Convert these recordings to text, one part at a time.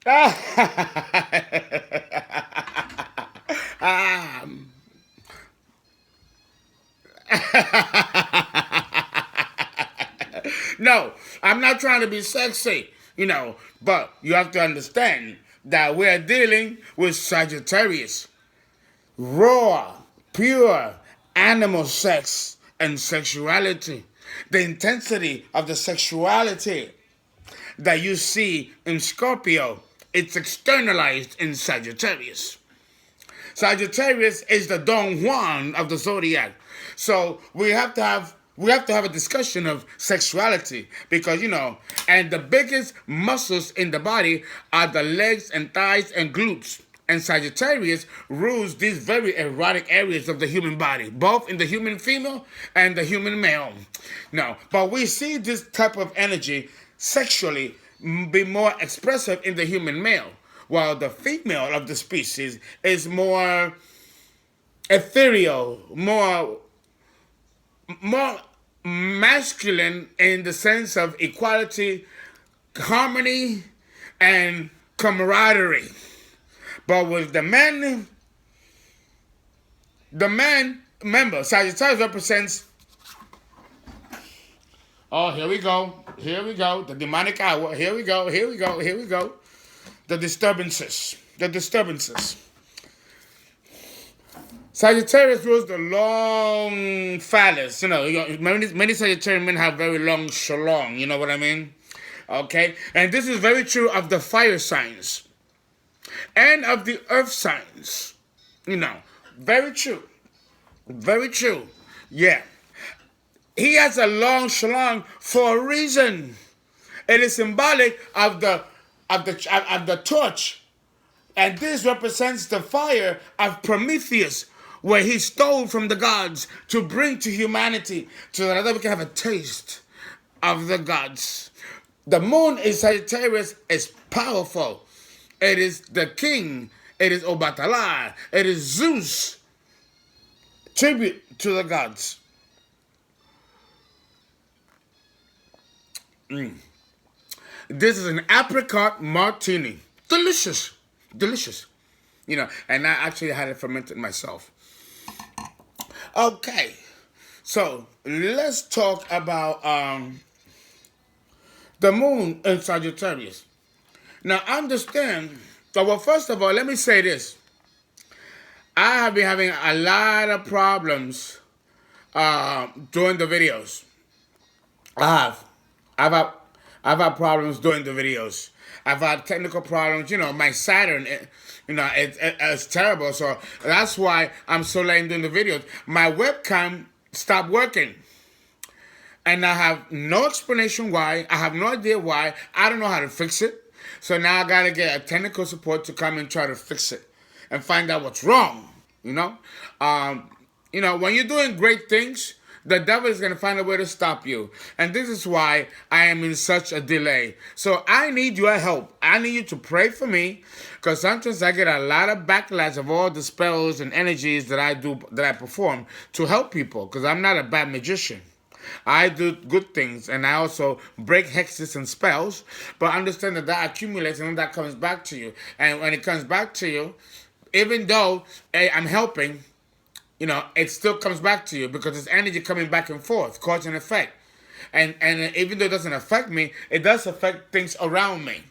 um, no, I'm not trying to be sexy, but you have to understand that we are dealing with Sagittarius. Raw, pure animal sex and sexuality. The intensity of the sexuality that you see in Scorpio, it's externalized in Sagittarius. Sagittarius is the Don Juan of the zodiac. So we have to have a discussion of sexuality because and the biggest muscles in the body are the legs and thighs and glutes. And Sagittarius rules these very erotic areas of the human body, both in the human female and the human male. No, but we see this type of energy sexually be more expressive in the human male, while the female of the species is more ethereal, more masculine in the sense of equality, harmony, and camaraderie. But with the man, remember, Sagittarius represents, oh, here we go, the demonic hour, here we go, the disturbances. Sagittarius rules the long phallus. Many Sagittarian men have very long shalong. You know what I mean? Okay? And this is very true of the fire signs and of the earth signs. Very true. Very true. Yeah. He has a long shalong for a reason. It is symbolic of the torch. And this represents the fire of Prometheus, where he stole from the gods to bring to humanity so that we can have a taste of the gods. The moon in Sagittarius is powerful. It is the king. It is Obatala. It is Zeus. Tribute to the gods. This is an apricot martini. Delicious. Delicious. And I actually had it fermented myself. Okay. So let's talk about the moon in Sagittarius. Now understand, well, first of all, let me say this. I have been having a lot of problems doing the videos. I have. I've had, I've had problems doing the videos. I've had technical problems. My Saturn, it's terrible. So that's why I'm so late doing the videos. My webcam stopped working. And I have no explanation why. I have no idea why. I don't know how to fix it. So now I got to get a technical support to come and try to fix it and find out what's wrong. When you're doing great things, the devil is going to find a way to stop you. And this is why I am in such a delay. So I need your help. I need you to pray for me because sometimes I get a lot of backlash of all the spells and energies that I perform to help people because I'm not a bad magician. I do good things and I also break hexes and spells, but understand that accumulates and that comes back to you. And when it comes back to you, even though I'm helping, it still comes back to you because it's energy coming back and forth, cause and effect. And even though it doesn't affect me, it does affect things around me.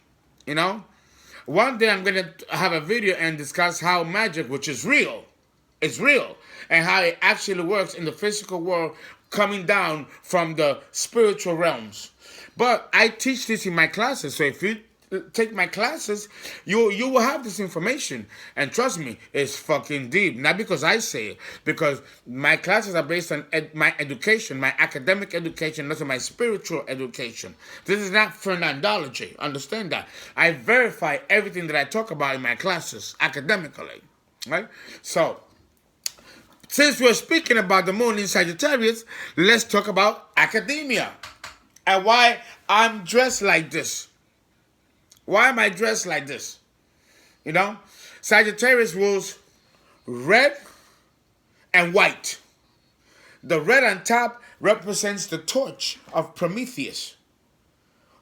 One day I'm going to have a video and discuss how magic, which is real, and how it actually works in the physical world coming down from the spiritual realms. But I teach this in my classes, so if you take my classes, you will have this information. And trust me, it's fucking deep. Not because I say it, because my classes are based on my education, my academic education, also my spiritual education. This is not fernandology. Understand that. I verify everything that I talk about in my classes academically. Right? So, since we're speaking about the moon in Sagittarius, let's talk about academia and why I'm dressed like this. Why am I dressed like this? Sagittarius rules red and white. The red on top represents the torch of Prometheus.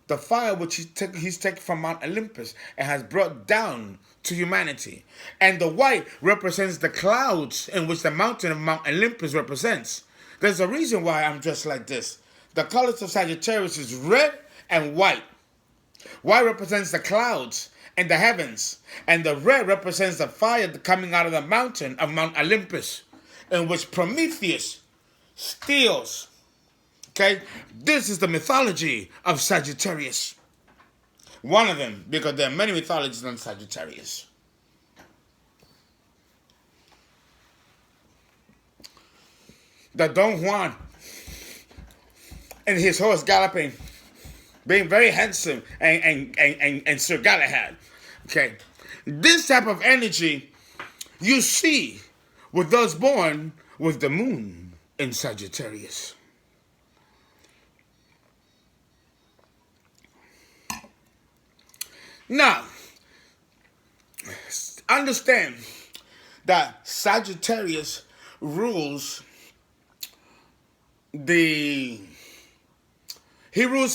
the fire which he's taken from Mount Olympus and has brought down to humanity. And the white represents the clouds in which the mountain of Mount Olympus represents. There's a reason why I'm dressed like this. The colors of Sagittarius is red and white. White represents the clouds and the heavens, and the red represents the fire coming out of the mountain of Mount Olympus, in which Prometheus steals. Okay, this is the mythology of Sagittarius. One of them, because there are many mythologies on Sagittarius. The Don Juan and his horse galloping, being very handsome, and Sir Galahad. Okay, this type of energy you see with those born with the moon in Sagittarius. Now, understand that Sagittarius rules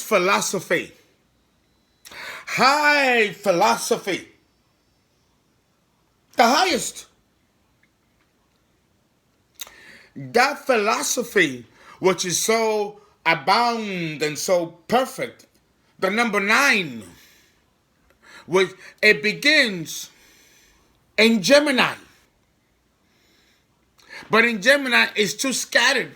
philosophy. High philosophy. The highest. That philosophy, which is so abound and so perfect, the number 9, which it begins in Gemini. But in Gemini, it's too scattered.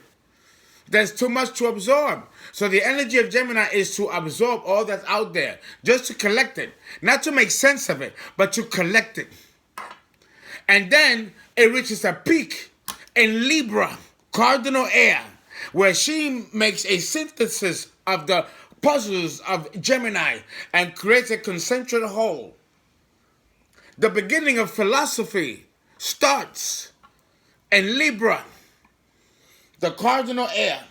There's too much to absorb. So the energy of Gemini is to absorb all that's out there, just to collect it. Not to make sense of it, but to collect it. And then it reaches a peak in Libra, cardinal air, where she makes a synthesis of the puzzles of Gemini and creates a concentric whole. The beginning of philosophy starts in Libra, the cardinal air,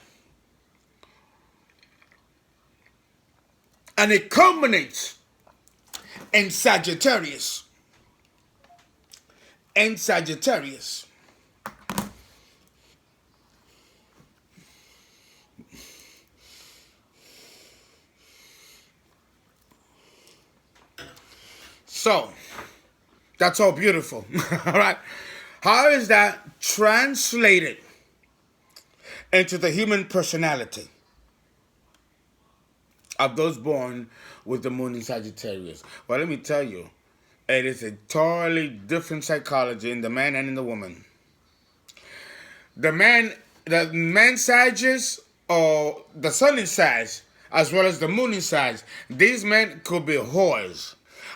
and it culminates in Sagittarius. In Sagittarius. So, that's all beautiful. All right. How is that translated into the human personality of those born with the moon in Sagittarius? Well, let me tell you, it is a totally different psychology in the man and in the woman. The man Sagittarius, or the sun in Sag, as well as the moon in Sag, these men could be whores.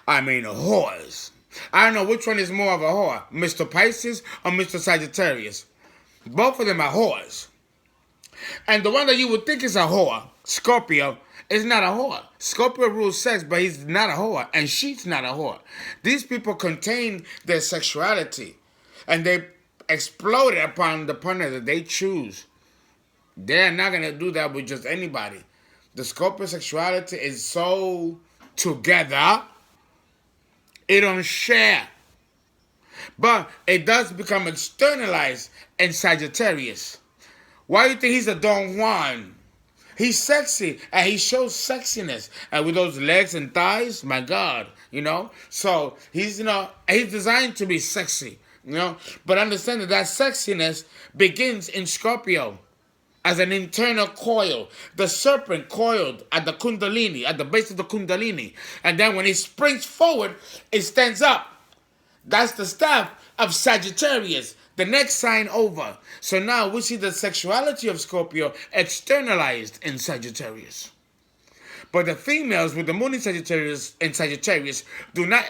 I mean, whores. I don't know which one is more of a whore, Mr. Pisces or Mr. Sagittarius. Both of them are whores. And the one that you would think is a whore, Scorpio, is not a whore. Scorpio rules sex, but he's not a whore, and she's not a whore. These people contain their sexuality, and they explode it upon the partner that they choose. They're not going to do that with just anybody. The Scorpio sexuality is so together, it don't share. But it does become externalized in Sagittarius. Why do you think he's a Don Juan? He's sexy, and he shows sexiness. And with those legs and thighs, my God, So he's designed to be sexy, But understand that sexiness begins in Scorpio as an internal coil. The serpent coiled at the Kundalini, at the base of the Kundalini. And then when he springs forward, it stands up. That's the staff of Sagittarius, the next sign over. So now we see the sexuality of Scorpio externalized in Sagittarius. But the females with the moon in Sagittarius do not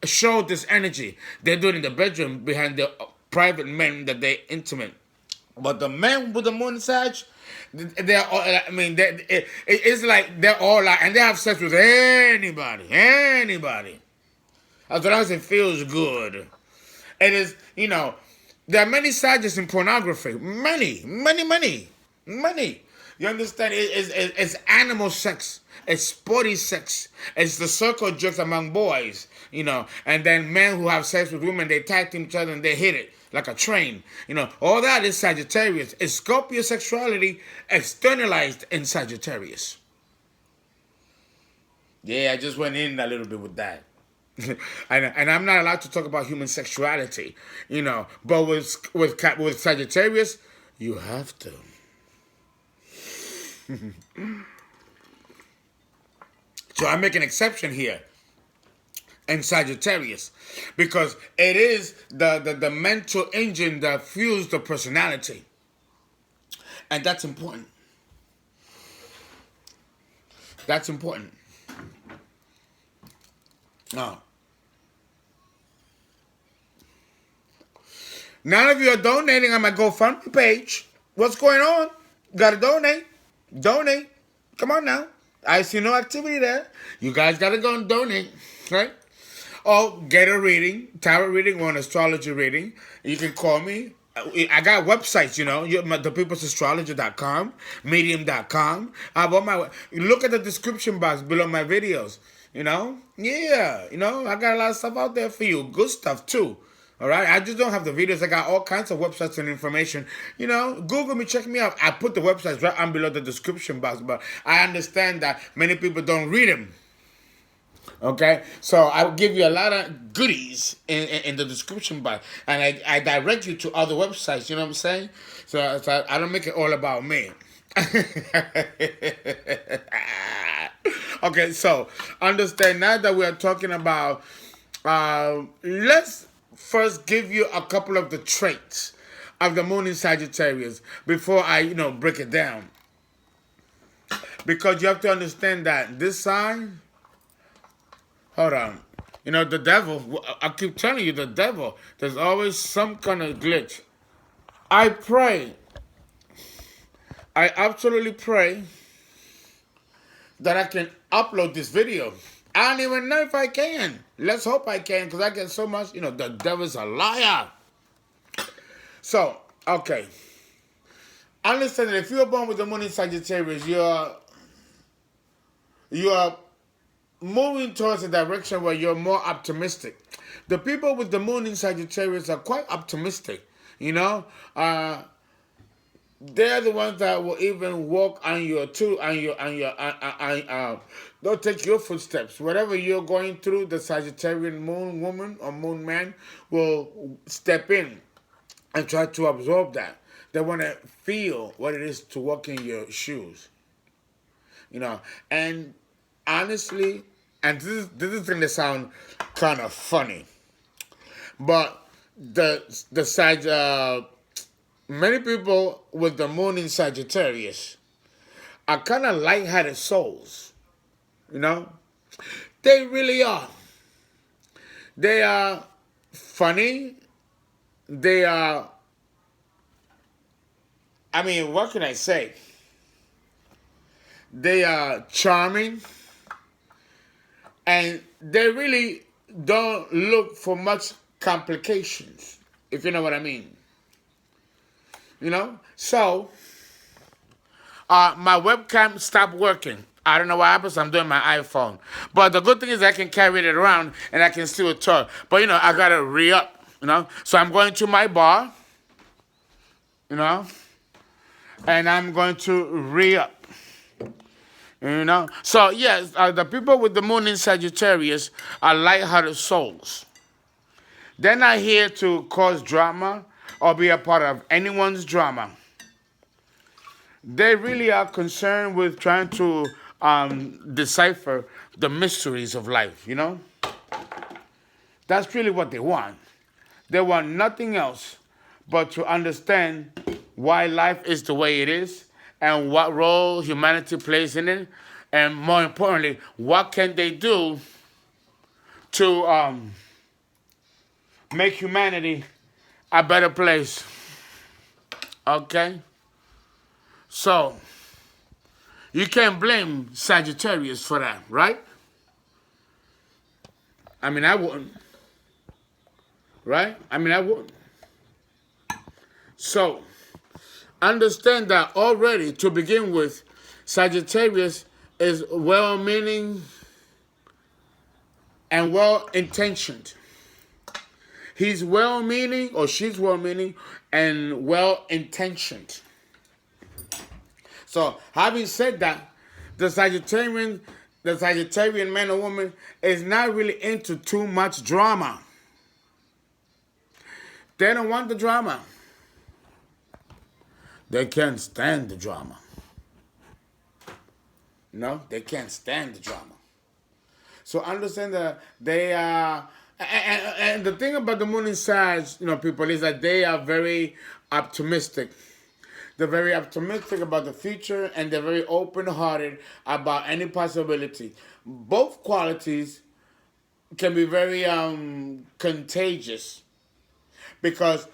show this energy. They do it in the bedroom behind the private men that they're intimate. But the men with the moon in Sag, they're all, it's like they're all out, and they have sex with anybody. As long as it feels good. It is, there are many Sagittarius in pornography. Many. You understand? It's animal sex. It's sporty sex. It's the circle jerks among boys, And then men who have sex with women, they tag team each other and they hit it like a train. All that is Sagittarius. It's Scorpio sexuality externalized in Sagittarius. Yeah, I just went in a little bit with that. And I'm not allowed to talk about human sexuality, But with Sagittarius, you have to. So I make an exception here in Sagittarius because it is the mental engine that fuels the personality, and that's important. That's important. Now, none of you are donating on my GoFundMe page. What's going on? Gotta donate. Donate. Come on now. I see no activity there. You guys gotta go and donate, right? Or get a reading, tarot reading or an astrology reading. You can call me. I got websites, thepeoplesastrology.com, medium.com. I have all my, look at the description box below my videos, Yeah, I got a lot of stuff out there for you. Good stuff too. All right, I just don't have the videos. I got all kinds of websites and information. Google me, check me out. I put the websites right on below the description box, but I understand that many people don't read them. Okay, so I will give you a lot of goodies in the description box, and I direct you to other websites. You know what I'm saying? So I don't make it all about me. Okay, so understand now that we are talking about. Let's first give you a couple of the traits of the moon in Sagittarius before I break it down, because you have to understand that this sign. Hold on. The devil, I keep telling you, the devil, there's always some kind of glitch. I pray, I absolutely pray that I can upload this video. I don't even know if I can. Let's hope I can, because I get so much, the devil's a liar. So, okay. Understand that if you're born with the moon in Sagittarius, you're moving towards a direction where you're more optimistic. The people with the moon in Sagittarius are quite optimistic. They're the ones that will even walk on your they'll take your footsteps. Whatever you're going through, the Sagittarian moon woman or moon man will step in and try to absorb that. They want to feel what it is to walk in your shoes. And honestly, and this is going to sound kind of funny, but the side many people with the moon in Sagittarius are kind of light-hearted souls. They really are. They are funny. They are. I mean, what can I say? They are charming. And they really don't look for much complications, if you know what I mean. So, my webcam stopped working. I don't know what happens. I'm doing my iPhone. But the good thing is I can carry it around and I can still talk. But, I got to re-up, So I'm going to my bar, and I'm going to re-up. So yes, the people with the moon in Sagittarius are light-hearted souls. They're not here to cause drama or be a part of anyone's drama. They really are concerned with trying to decipher the mysteries of life, That's really what they want. They want nothing else but to understand why life is the way it is, and what role humanity plays in it, and more importantly, what can they do to make humanity a better place. Okay? So, you can't blame Sagittarius for that, right? I mean, I wouldn't. Right? I mean, I wouldn't. So, understand that already, to begin with, Sagittarius is well-meaning and well-intentioned. He's well-meaning, or she's well-meaning, and well-intentioned. So, having said that, the Sagittarian the Sagittarian man or woman is not really into too much drama. They don't want the drama. They can't stand the drama. No, they can't stand the drama. So understand that they are, and the thing about the moon in Sag, people, is that they are very optimistic. They're very optimistic about the future, and they're very open-hearted about any possibility. Both qualities can be very contagious because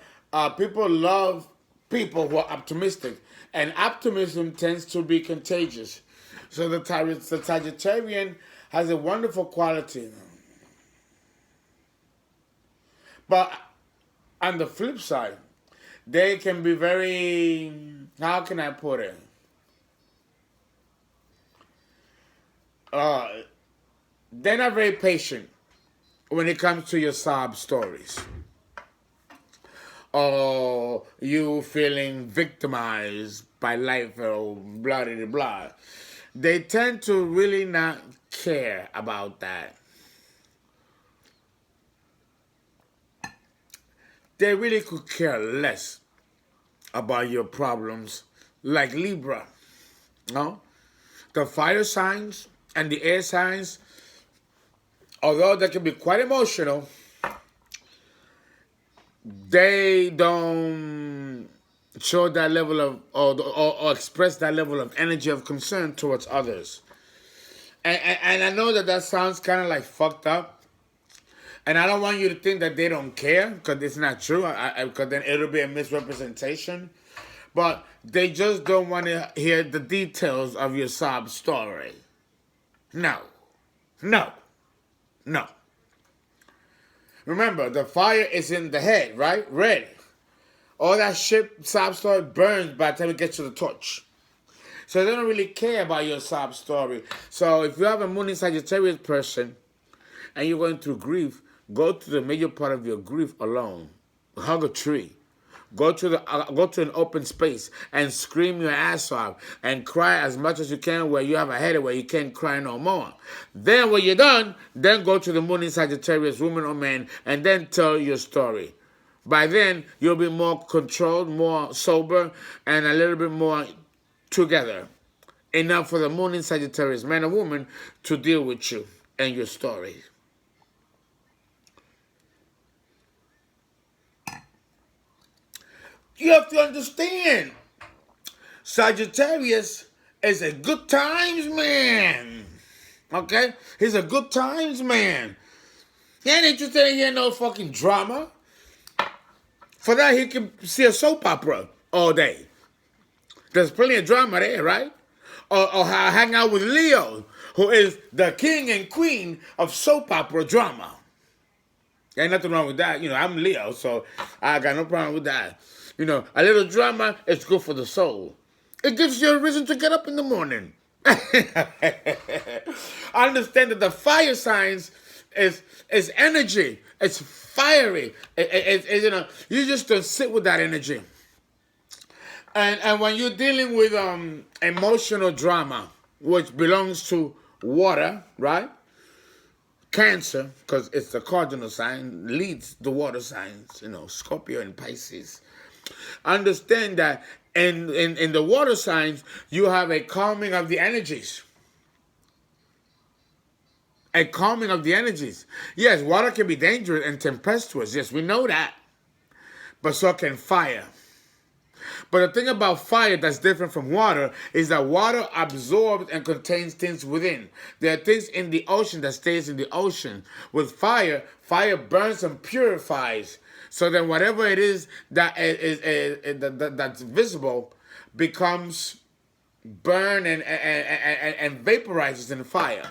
people love people who are optimistic, and optimism tends to be contagious. So the Sagittarian has a wonderful quality. But on the flip side, they can be very, how can I put it? They're not very patient when it comes to your sob stories. Or you feeling victimized by life or blah, blah, blah. They tend to really not care about that. They really could care less about your problems, like Libra. No? The fire signs and the air signs, although they can be quite emotional, they don't show that level of, or express that level of energy of concern towards others. And I know that sounds kind of like fucked up. And I don't want you to think that they don't care, because it's not true, because then it'll be a misrepresentation. But they just don't want to hear the details of your sob story. No. No. No. Remember, the fire is in the head, right? Red. All that shit, sob story, burns by the time it gets to the torch. So they don't really care about your sob story. So if you have a moon in Sagittarius person and you're going through grief, go to the major part of your grief alone. Hug a tree. Go to an open space and scream your ass off and cry as much as you can where you have a headache where you can't cry no more. Then when you're done, then go to the moon in Sagittarius, woman or man, and then tell your story. By then, you'll be more controlled, more sober, and a little bit more together. Enough for the moon in Sagittarius, man or woman, to deal with you and your story. You have to understand, Sagittarius is a good times man. Okay? He's a good times man. He ain't interested in hearing no fucking drama. For that, he can see a soap opera all day. There's plenty of drama there, right? Or hang out with Leo, who is the king and queen of soap opera drama. Ain't nothing wrong with that. I'm Leo, so I got no problem with that. A little drama is good for the soul. It gives you a reason to get up in the morning. I understand that the fire signs is energy. It's fiery. You just don't sit with that energy. And when you're dealing with emotional drama, which belongs to water, right? Cancer, because it's the cardinal sign, leads the water signs, Scorpio and Pisces. Understand that in the water signs, you have a calming of the energies. A calming of the energies. Yes, water can be dangerous and tempestuous. Yes, we know that. But so can fire. But the thing about fire that's different from water is that water absorbs and contains things within. There are things in the ocean that stays in the ocean. With fire, fire burns and purifies. So then whatever it is that that's visible becomes burned and vaporizes in fire.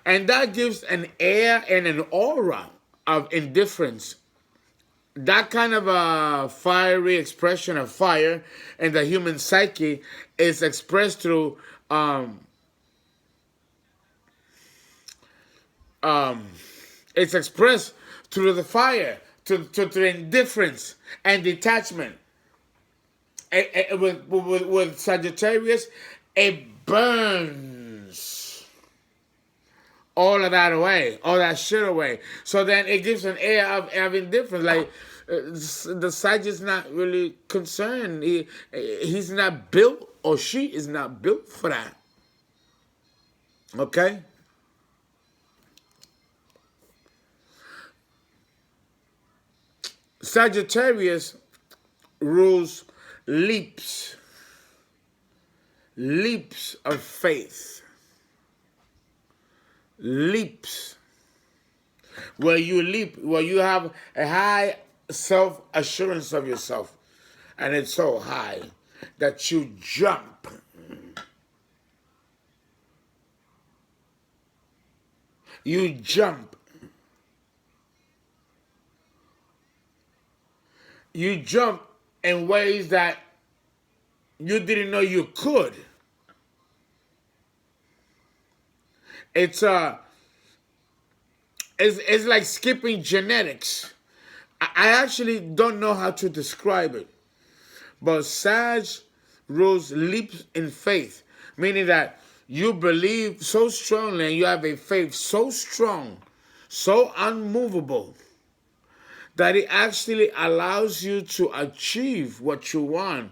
And that gives an air and an aura of indifference. That kind of a fiery expression of fire in the human psyche is expressed through it's expressed through the fire, to indifference and detachment. With Sagittarius, it burns. all of that away, all that shit away. So then it gives an air of indifference. Like the Sag is not really concerned. He's not built, or she is not built for that. Okay? Sagittarius rules leaps of faith. Leaps. Where you leap, where you have a high self-assurance of yourself. And it's so high that you jump. You jump. You jump in ways that you didn't know you could. It's like skipping genetics. I actually don't know how to describe it. But Sag rules leaps in faith, meaning that you believe so strongly and you have a faith so strong, so unmovable, that it actually allows you to achieve what you want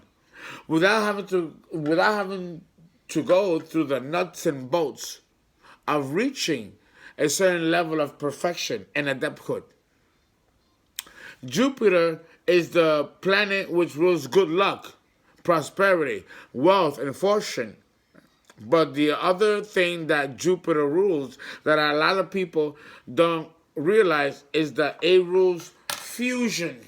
without having to go through the nuts and bolts of reaching a certain level of perfection and adepthood. Jupiter is the planet which rules good luck, prosperity, wealth, and fortune. But the other thing that Jupiter rules that a lot of people don't realize is that it rules fusion,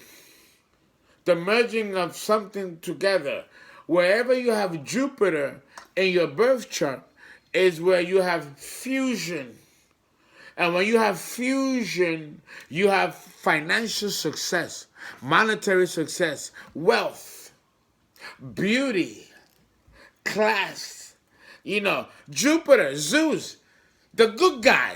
the merging of something together. Wherever you have Jupiter in your birth chart is where you have fusion. And when you have fusion, you have financial success, monetary success, wealth, beauty, class. You know, Jupiter, Zeus, the good guy,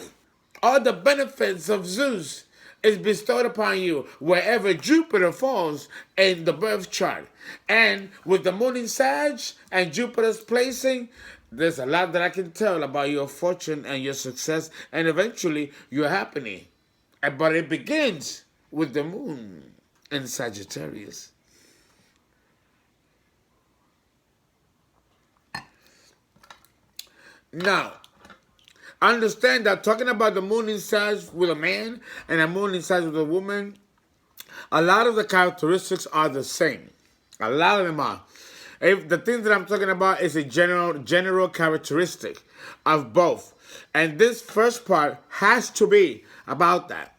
all the benefits of Zeus is bestowed upon you wherever Jupiter falls in the birth chart. And with the moon in Sag and Jupiter's placing, there's a lot that I can tell about your fortune and your success and eventually your happiness. But it begins with the moon in Sagittarius. Now, understand that talking about the moon in Sag with a man and a moon in Sag with a woman, a lot of the characteristics are the same. A lot of them are. If the things that I'm talking about is a general characteristic of both. And this first part has to be about that.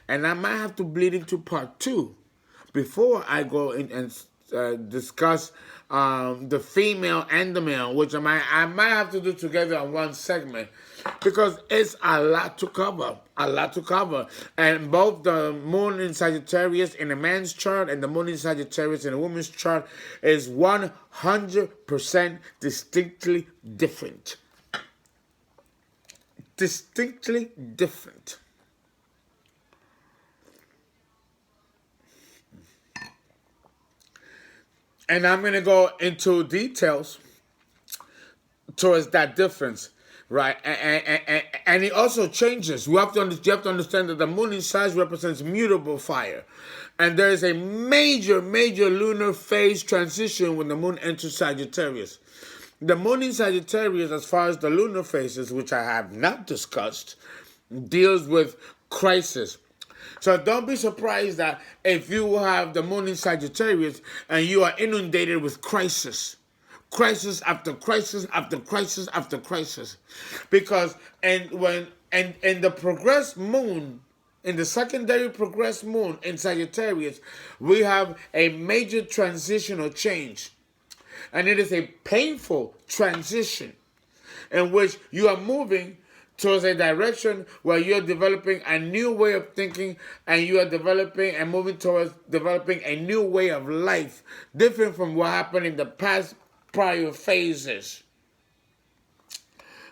And I might have to bleed into part 2 before I go in and discuss the female and the male, which I might have to do together on one segment, because it's a lot to cover, And both the moon in Sagittarius in a man's chart and the moon in Sagittarius in a woman's chart is 100% distinctly different. Distinctly different. And I'm going to go into details towards that difference, right? And it also changes. You have to understand that the moon in Sag represents mutable fire. And there is a major lunar phase transition when the moon enters Sagittarius. The moon in Sagittarius, as far as the lunar phases, which I have not discussed, deals with crisis. So don't be surprised that if you have the moon in Sagittarius and you are inundated with crisis after crisis after crisis after crisis. Because in the progressed moon, in the secondary progressed moon in Sagittarius, we have a major transitional change. And it is a painful transition in which you are moving towards a direction where you're developing a new way of thinking, and you are developing and moving towards developing a new way of life, different from what happened in the past prior phases.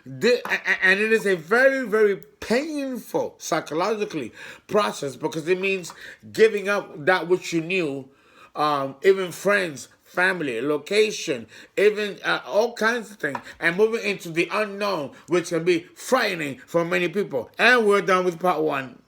And it is a very painful psychologically process, because it means giving up that which you knew, even friends, family, location, even all kinds of things, and moving into the unknown, which can be frightening for many people. And we're done with part one.